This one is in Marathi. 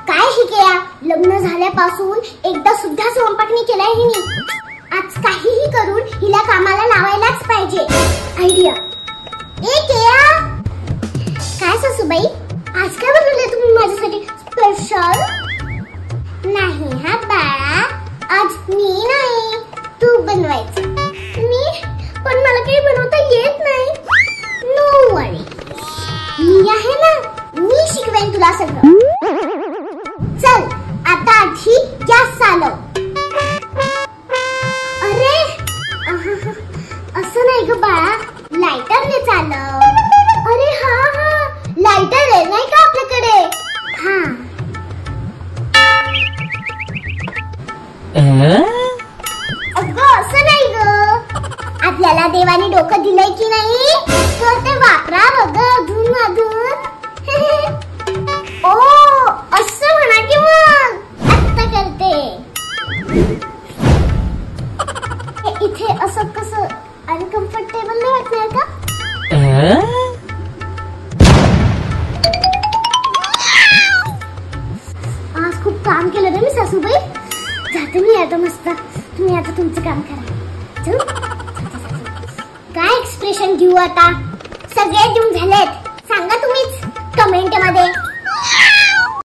काय हे केया, लग्न झाल्यापासून एकदा सुद्धा स्वयंपाक नाही केलाय हिने. आज काहीही करून हिला कामाला लावायलाच पाहिजे. आयडिया. ए केया, काय सासूबाई, आज काय बनवले तुम्ही माझ्यासाठी स्पेशल? नाही हा बाळा, आज मी नाही, तू बनवायचं. मी पण मला काही बनवता येत नाही. नो वरी, मी आहे ना, मी शिकवेन तुला सगळं. चल आता आधी गॅस चालव. अरे असं नाही ग बाळा, लायटरने चालव. अरे हा हा, लायटर आहे नाही का आपल्याकडे? हा. अगं असं नाही ग, आपल्याला देवाने डोकं दिलंय की नाही, तर ते वापरा बघ अधून मधून. ओ असं म्हणा की मग आता करते. इथे असं कसं अनकम्फर्टेबल नाही वाटणार का? आज खूप काम केलं रे मी सासूबाई. जाते मी आता मस्त. तुम्ही आता तुमचं काम करा. काय एक्सप्रेशन घेऊ आता? सगळे देऊन झालेत, सांगा तुम्हीच कमेंट मध्ये.